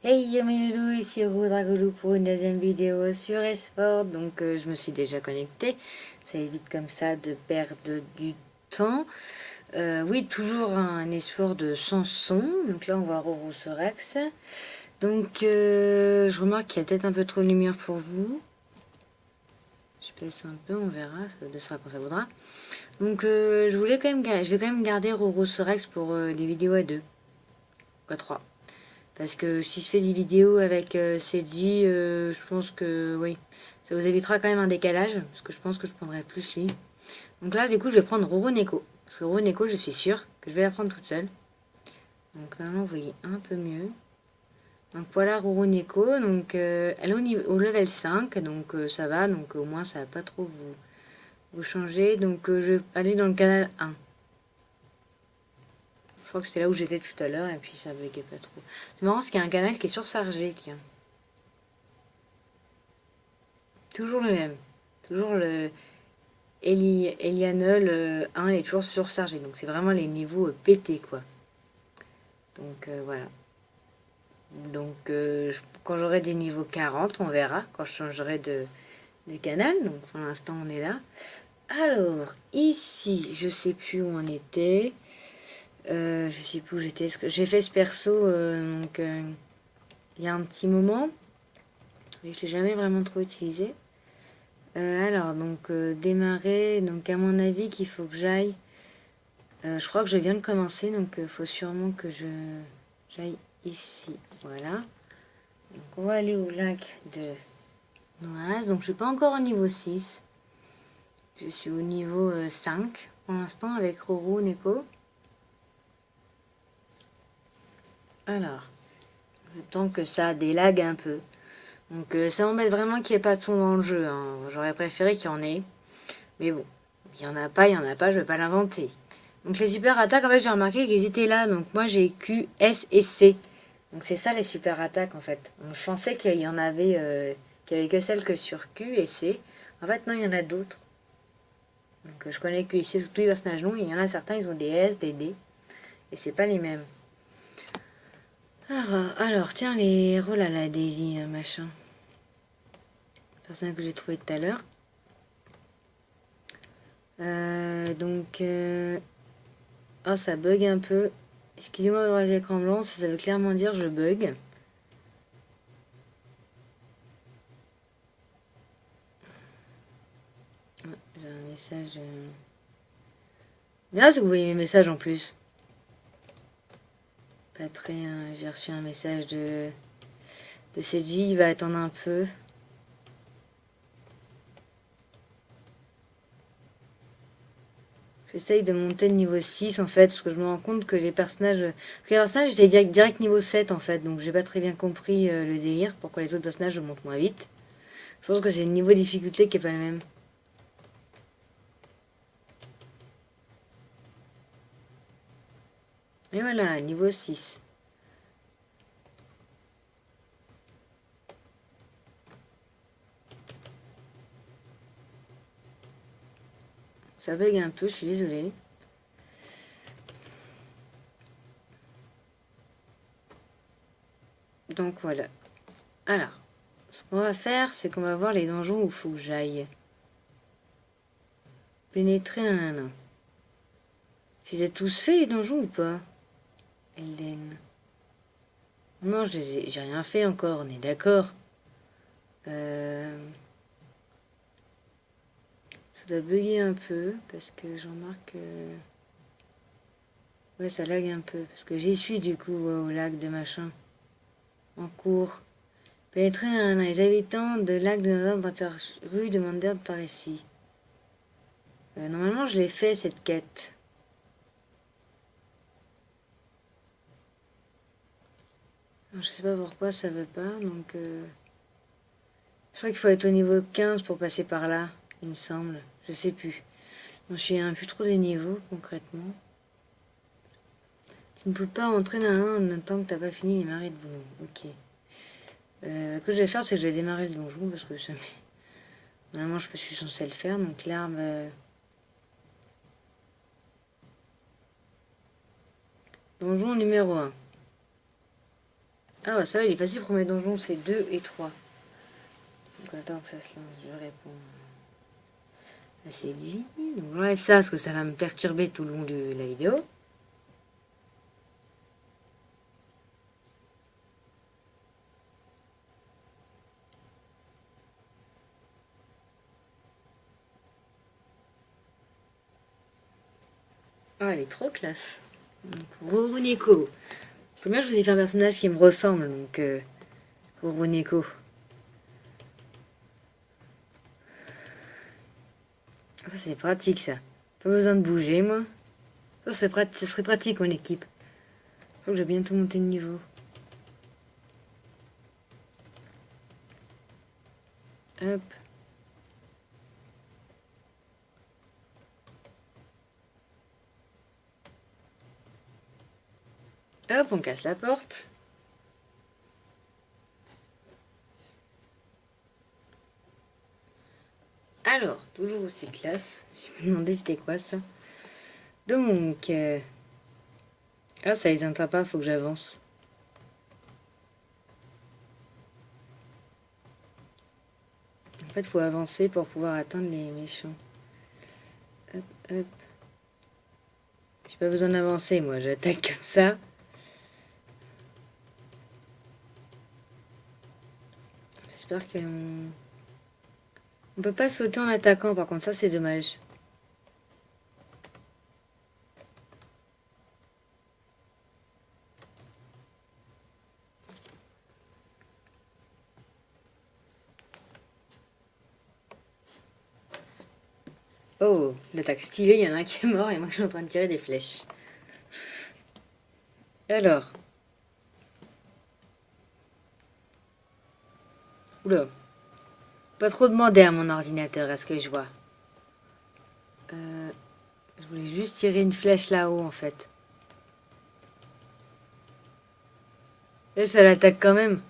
Hey mes loulous, ici Dragolou pour une deuxième vidéo sur Esport. Donc je me suis déjà connectée. Ça évite comme ça de perdre du temps. Oui, toujours un esport de chanson. Donc là on voit Rorosorax. Donc je remarque qu'il y a peut-être un peu trop de lumière pour vous. Je baisse un peu, on verra, ça sera quand ça voudra. Donc je vais quand même garder Rorosorax pour des vidéos à deux. À trois. Parce que si je fais des vidéos avec Seiji, je pense que oui, ça vous évitera quand même un décalage. Parce que je pense que je prendrai plus lui. Donc là, du coup, je vais prendre Roro-Neko. Parce que Roro-Neko, je suis sûre que je vais la prendre toute seule. Donc normalement, vous voyez un peu mieux. Donc voilà Roro-Neko. Donc elle est au level 5. Donc ça va. Donc au moins, ça va pas trop vous changer. Donc je vais aller dans le canal 1. Je crois que c'était là où j'étais tout à l'heure. Et puis ça buguait pas trop. C'est marrant parce qu'il y a un canal qui est surchargé. Tiens. Toujours le même. Toujours le Elianol 1, il est toujours surchargé. Donc c'est vraiment les niveaux pétés, quoi. Donc voilà. Donc quand j'aurai des niveaux 40, on verra. Quand je changerai de canal. Donc pour l'instant, on est là. Alors, ici, je sais plus où on était. Je sais plus où j'étais. J'ai fait ce perso donc il y a un petit moment. Mais je l'ai jamais vraiment trop utilisé. Alors, donc, démarrer. Donc, à mon avis, qu'il faut que j'aille. Je crois que je viens de commencer, donc il faut sûrement que j'aille ici. Voilà. Donc, on va aller au lac de Noise. Donc, je suis pas encore au niveau 6. Je suis au niveau 5 pour l'instant avec Roro, Neko. Alors, le temps que ça délague un peu. Donc, ça m'embête vraiment qu'il n'y ait pas de son dans le jeu. Hein. J'aurais préféré qu'il y en ait. Mais bon, il n'y en a pas, il n'y en a pas, je ne vais pas l'inventer. Donc les super attaques, en fait, j'ai remarqué qu'ils étaient là. Donc moi, j'ai Q, S et C. Donc c'est ça les super attaques, en fait. Donc, je pensais qu'il y en avait, qu'il y avait que celles que sur Q et C. En fait, non, il y en a d'autres. Donc je connais Q et C sur tous les personnages longs. Il y en a certains, ils ont des S, des D. Et c'est pas les mêmes. Alors tiens, les héros là, la Daisy, machin. Personnage que j'ai trouvé tout à l'heure. Donc... oh, ça bug un peu. Excusez-moi d'avoir les écrans blancs, ça veut clairement dire je bug. J'ai un message... Bien, si vous voyez mes messages en plus. Pas très... j'ai reçu un message de CJ, il va attendre un peu. J'essaye de monter de niveau 6 en fait, parce que je me rends compte que les personnages... les personnages étaient direct niveau 7 en fait, donc j'ai pas très bien compris le délire, pourquoi les autres personnages montent moins vite. Je pense que c'est le niveau de difficulté qui est pas le même. Et voilà, niveau 6. Ça bug un peu, je suis désolée. Donc voilà. Alors, ce qu'on va faire, c'est qu'on va voir les donjons où il faut que j'aille. Pénétrer, nanana. Je les ai tous fait les donjons ou pas? Hélène. Non, j'ai rien fait encore, on est d'accord. Ça doit bugger un peu parce que j'en remarque que... ouais, ça lag un peu. Parce que j'y suis du coup au lac de machin. En cours. Pénétrer les habitants de lac de notre rue de Manderd par ici. Normalement, je l'ai fait cette quête. Je sais pas pourquoi ça veut pas, donc... je crois qu'il faut être au niveau 15 pour passer par là, il me semble. Je sais plus. Je suis un plus trop des niveaux, concrètement. Tu ne peux pas entrer dans un tant que t'as pas fini les marais de boulot. Ok. Ce que je vais faire, c'est que je vais démarrer le donjon, parce que ça... normalement, je suis censé le faire, donc l'arme... donjon numéro 1. Ah ouais, ça va, il est facile, premier donjon, c'est 2 et 3. Donc attends que ça se lance, je réponds. Là, c'est dit. Donc j'enlève ça parce que ça va me perturber tout le long de la vidéo. Ah, elle est trop classe. Roruneko. Combien je vous ai fait un personnage qui me ressemble, donc Roruneko. Ça c'est pratique ça. Pas besoin de bouger moi. Ça serait pratique en équipe. Je crois que j'ai bientôt monté de niveau. Hop. Hop, on casse la porte. Alors, toujours aussi classe. Je me demandais c'était quoi ça. Donc... Ah, ça les entend pas, faut que j'avance. En fait, faut avancer pour pouvoir atteindre les méchants. Hop, hop. J'ai pas besoin d'avancer, moi. J'attaque comme ça. J'espère qu'on... On peut pas sauter en attaquant, par contre, ça c'est dommage. Oh, l'attaque stylée, il y en a un qui est mort et moi je suis en train de tirer des flèches. Alors. Oula. Pas trop demander à mon ordinateur, à ce que je vois. Je voulais juste tirer une flèche là-haut en fait. Et ça l'attaque quand même.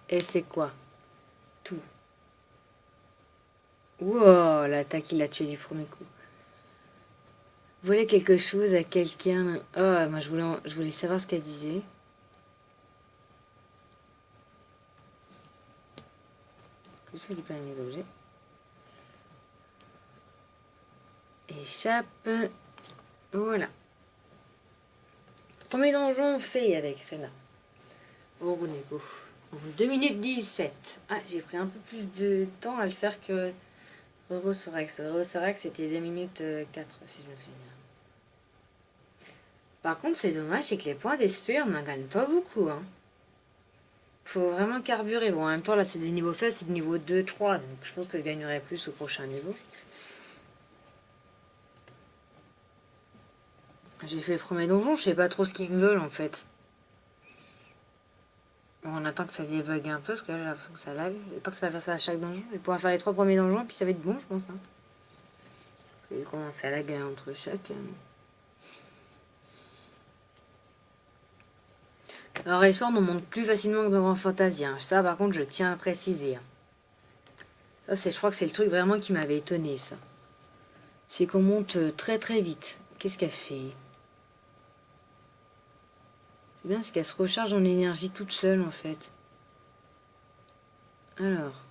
Et c'est quoi? Tout. Wow, l'attaque il l'a tué du premier coup. Voler quelque chose à quelqu'un. Oh, moi je voulais savoir ce qu'elle disait. Je sais qu'il peut mes objets. Échappe. Voilà. Premier donjon fait avec Rena. Oh, Nego. 2 minutes 17. Ah, j'ai pris un peu plus de temps à le faire que Rorosorax. Rorosorax c'était 2 minutes 4, si je me souviens. Par contre, c'est dommage, c'est que les points d'esprit, on n'en gagne pas beaucoup. Hein. Faut vraiment carburer. Bon, en même temps, là, c'est des niveaux faibles, c'est des niveaux 2, 3. Donc, je pense que je gagnerai plus au prochain niveau. J'ai fait le premier donjon, je sais pas trop ce qu'ils me veulent, en fait. Bon, on attend que ça débug un peu, parce que là, j'ai l'impression que ça lag. Pas que ça va faire ça à chaque donjon. Je vais pouvoir faire les 3 premiers donjons, puis ça va être bon, je pense. Hein. Je vais commencer à laguer entre chaque. Alors, Espoir, on monte plus facilement que dans Grand Fantasy. Hein. Ça, par contre, je tiens à préciser. Hein. Ça, je crois que c'est le truc vraiment qui m'avait étonné, ça. C'est qu'on monte très très vite. Qu'est-ce qu'elle fait? C'est bien, c'est qu'elle se recharge en énergie toute seule, en fait. Alors,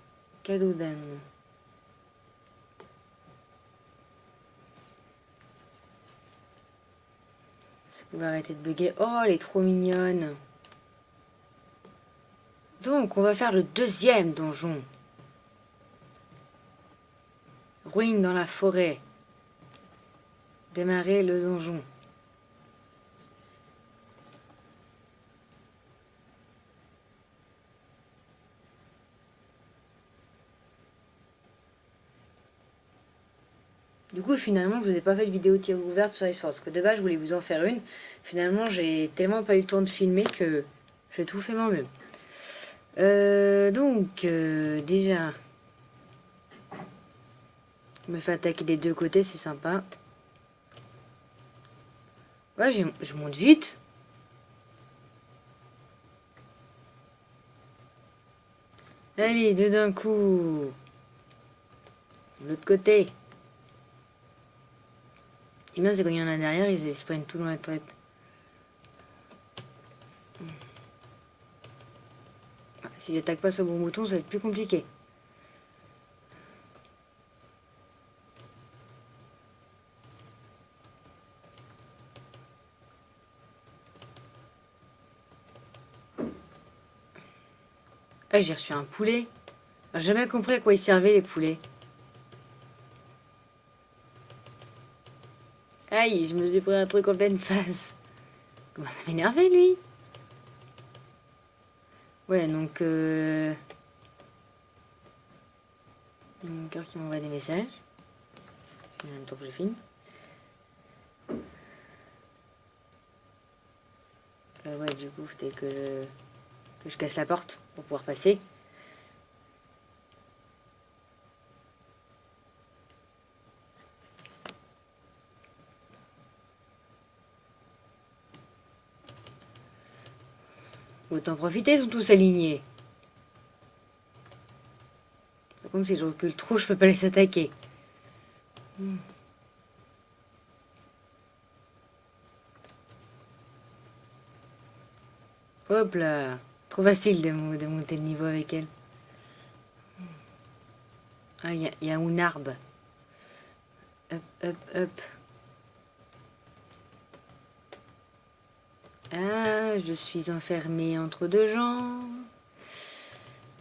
cadeau d'âme. Ça pouvait arrêter de bugger. Oh, elle est trop mignonne. Donc, on va faire le deuxième donjon. Ruine dans la forêt. Démarrer le donjon. Du coup, finalement, je vous ai pas fait de vidéo tir ouverte sur Espoir. Parce que de base, je voulais vous en faire une. Finalement, j'ai tellement pas eu le temps de filmer que j'ai tout fait moi-même. Déjà, je me fais attaquer des deux côtés, c'est sympa. Ouais, je monte vite. Allez, deux d'un coup. De l'autre côté. Et bien, c'est quand il y en a derrière, ils se prennent tout dans la tête. Si j'attaque pas sur le bon bouton, ça va être plus compliqué. Ah, j'ai reçu un poulet. J'ai jamais compris à quoi ils servaient les poulets. Aïe, je me suis pris un truc en pleine face. Comment ça m'énervait, lui? Ouais, donc... mon cœur qui m'envoie des messages. En même temps que je filme. Ouais, du coup, faut que je casse la porte pour pouvoir passer. Autant profiter, ils sont tous alignés. Par contre, si je recule trop, je peux pas les attaquer. Hop là. Trop facile de monter de niveau avec elle. Ah, il y a une arbre. Hop, hop, hop. Ah, je suis enfermée entre deux gens.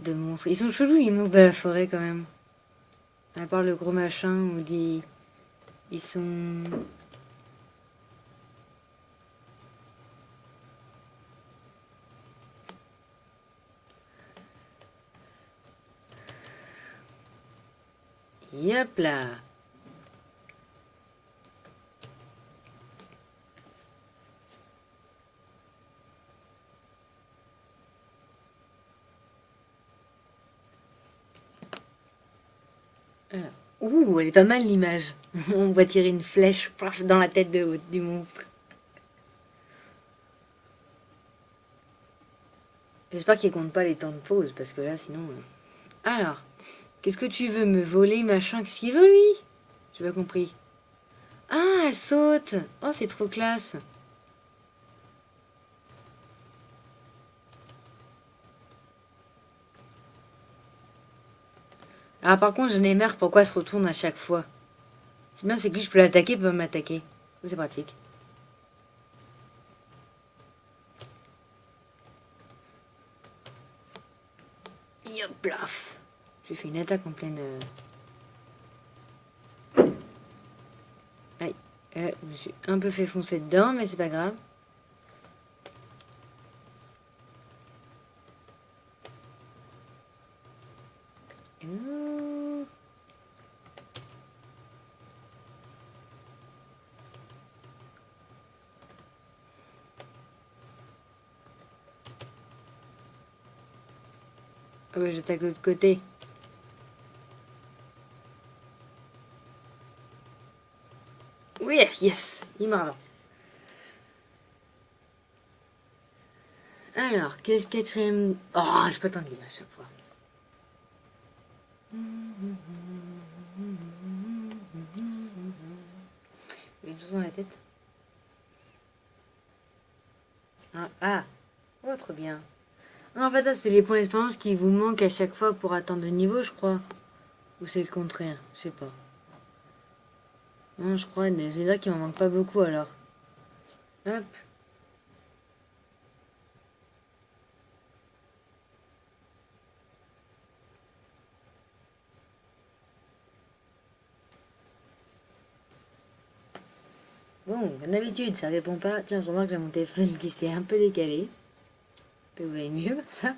De monstres. Ils sont chelous, les monstres de la forêt, quand même. À part le gros machin, on dit... Ils sont... Yop là. Ouh, elle est pas mal l'image. On voit tirer une flèche dans la tête du monstre. J'espère qu'il compte pas les temps de pause, parce que là, sinon... Alors, qu'est-ce que tu veux me voler, machin? Qu'est-ce qu'il veut, lui? J'ai pas compris. Ah, elle saute. Oh, c'est trop classe. Ah, par contre, j'en ai marre pourquoi elle se retourne à chaque fois. C'est bien, c'est que lui, je peux l'attaquer, il peut m'attaquer. C'est pratique. Yop, plaf. Je lui fais une attaque en pleine... Aïe. Je me suis un peu fait foncer dedans, mais c'est pas grave. Ah ouais, j'attaque de l'autre côté. Oui, yes, il m'a. Alors, qu'est-ce quatrième... Oh, je peux t'en dire à chaque fois. J'ai une chose dans la tête. Ah, oh, trop bien. Non, en fait, ça, c'est les points d'expérience qui vous manquent à chaque fois pour atteindre le niveau, je crois. Ou c'est le contraire, je sais pas. Non, je crois, c'est là qu'il m'en manque pas beaucoup, alors. Hop. Bon, comme d'habitude, ça répond pas. Tiens, je remarque que j'ai mon téléphone qui s'est un peu décalé. Tout va mieux comme ça.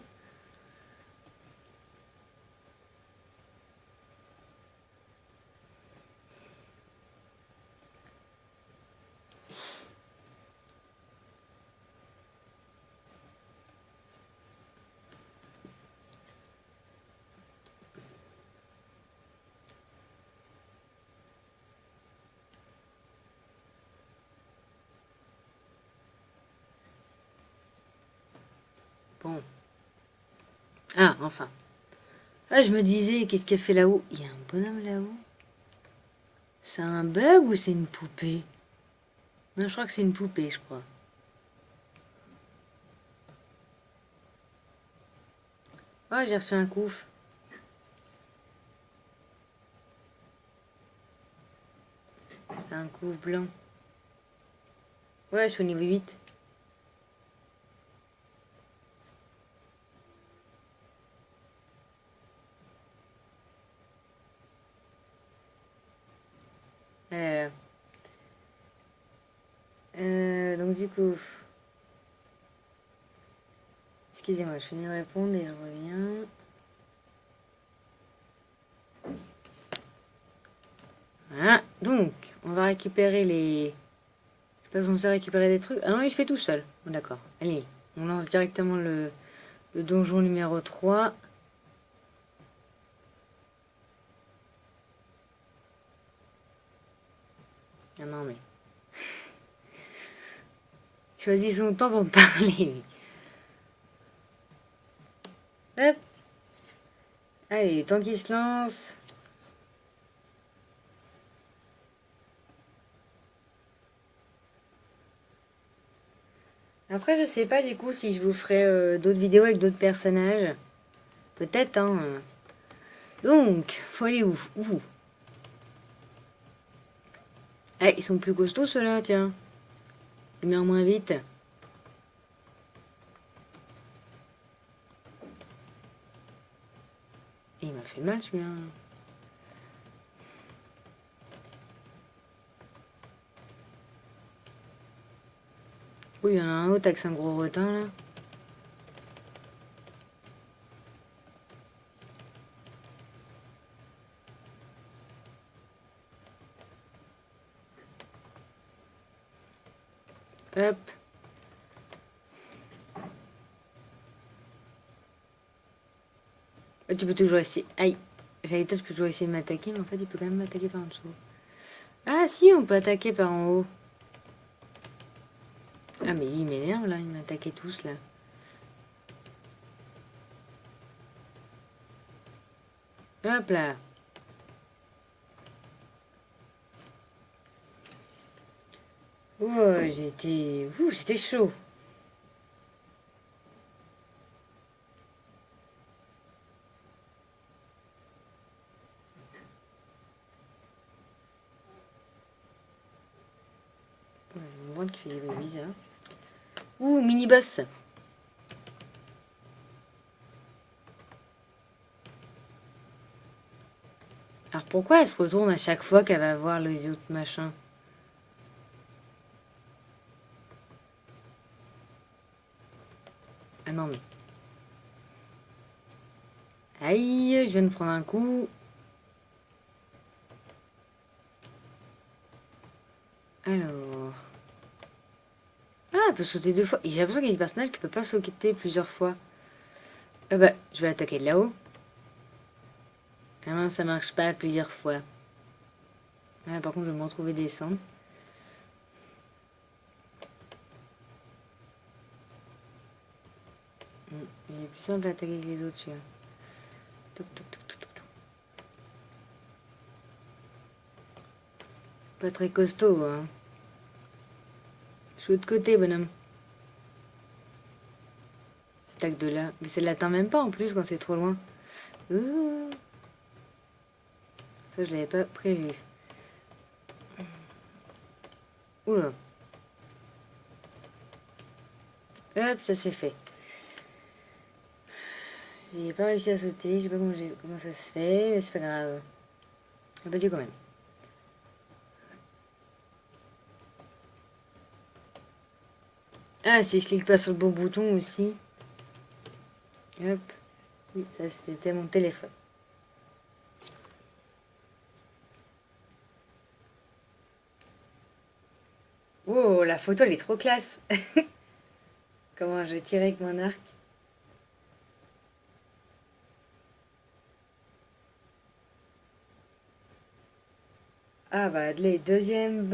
Bon. Ah, enfin. Ah, je me disais, qu'est-ce qu'elle fait là-haut? Il y a un bonhomme là-haut. C'est un bug ou c'est une poupée? Non, je crois que c'est une poupée, je crois. Oh, j'ai reçu un coup. C'est un coup blanc. Ouais, je suis au niveau 8. Donc du coup... Excusez-moi, je finis de répondre et je reviens. Voilà, donc, on va récupérer les... Je suis pas censé récupérer des trucs. Ah non, il fait tout seul. Bon, d'accord. Allez, on lance directement le donjon numéro 3. Ah non, mais... Choisis son temps pour me parler. Hop. Allez, tant qu'il se lance. Après, je sais pas du coup si je vous ferai d'autres vidéos avec d'autres personnages. Peut-être, hein. Donc, faut aller où? Ah, ils sont plus costauds ceux-là, tiens. Ils meurent moins vite. Et il m'a fait mal celui-là. Oui, il y en a un autre avec un gros rotin là. Hop. Tu peux toujours essayer. Aïe. J'allais dire, tu peux toujours essayer de m'attaquer, mais en fait, tu peux quand même m'attaquer par en dessous. Ah, si, on peut attaquer par en haut. Ah, mais il m'énerve là, il m'attaquait tous là. Hop là. Oh, j'étais. Ouh, c'était chaud. On voit qu'il fait bizarre. Ouh, mini-boss. Alors pourquoi elle se retourne à chaque fois qu'elle va voir les autres machins? Ah non mais... Aïe, je viens de prendre un coup. Alors... Ah, elle peut sauter 2 fois. J'ai l'impression qu'il y a des personnages qui ne peuvent pas sauter plusieurs fois. Ah bah, je vais l'attaquer de là-haut. Ah non, ça marche pas plusieurs fois. Ah, par contre, je vais me retrouver descendre. Il est plus simple d'attaquer que les autres, celui-là. Toc, toc, toc, toc, toc. Pas très costaud, hein. Je suis de côté, bonhomme. J'attaque de là. Mais ça l'atteint même pas en plus quand c'est trop loin. Ça, je l'avais pas prévu. Oula. Hop, ça c'est fait. J'ai pas réussi à sauter, je sais pas comment ça se fait, mais c'est pas grave. J'ai battu quand même. Ah, si je clique pas sur le bon bouton aussi. Hop. Oui, ça c'était mon téléphone. Oh, la photo elle est trop classe. Comment je tire avec mon arc. Ah bah, les deuxième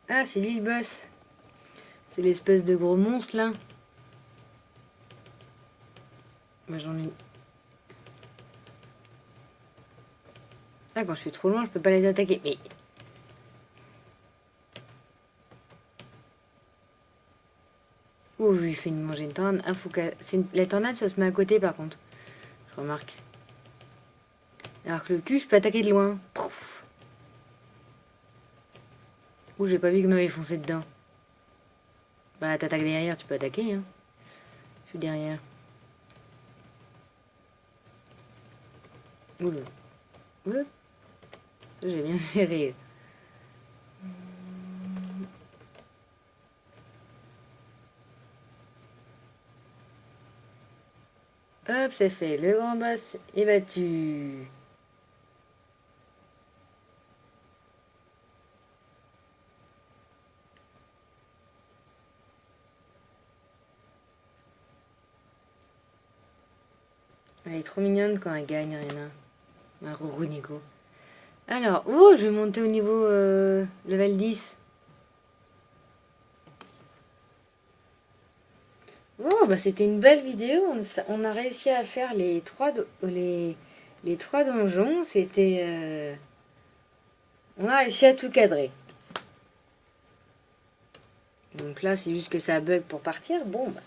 Ah, c'est lui le boss. C'est l'espèce de gros monstre là. Moi j'en ai... Ah, quand je suis trop loin, je peux pas les attaquer. Mais... Oh, je lui fais manger une tornade. Ah, faut que... La tornade, ça se met à côté, par contre. Je remarque. Alors que le cul, je peux attaquer de loin. Pouf. Ouh, j'ai pas vu qu'il m'avait foncé dedans. Bah, t'attaques derrière, tu peux attaquer, hein. Je suis derrière. Oula. Ouais. J'ai bien géré. Hop, c'est fait. Le grand boss est battu. Elle est trop mignonne quand elle gagne, Rihanna. Ma Roronico. Alors, oh, je vais monter au niveau level 10. Oh, bah c'était une belle vidéo. On a réussi à faire les trois donjons. C'était... on a réussi à tout cadrer. Donc là, c'est juste que ça bug pour partir. Bon, bah...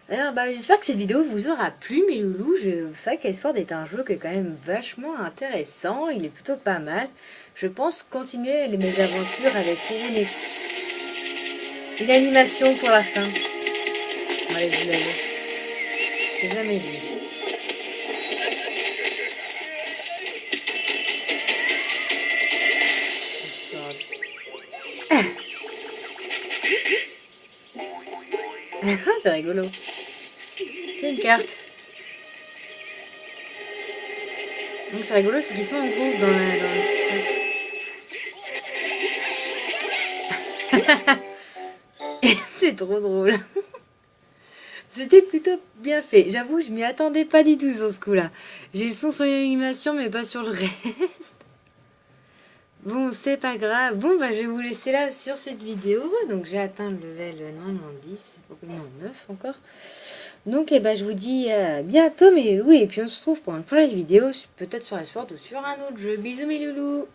Alors, bah, j'espère que cette vidéo vous aura plu, mes loulous. Vous savez qu'Esford est un jeu qui est quand même vachement intéressant. Il est plutôt pas mal. Je pense continuer mes aventures avec une animation pour la fin. Allez, vous l'avez. J'ai jamais vu. C'est rigolo. C'est une carte. Donc c'est rigolo, c'est qu'ils sont en groupe dans le... C'est trop drôle. C'était plutôt bien fait. J'avoue, je m'y attendais pas du tout sur ce coup-là. J'ai le son sur l'animation, mais pas sur le reste. Bon, c'est pas grave. Bon, bah, je vais vous laisser là sur cette vidéo. Donc, j'ai atteint le level 90, non, 9 encore. Donc, eh ben, je vous dis à bientôt, mes loulous. Et puis, on se retrouve pour une prochaine vidéo, peut-être sur Esport ou sur un autre jeu. Bisous, mes loulous.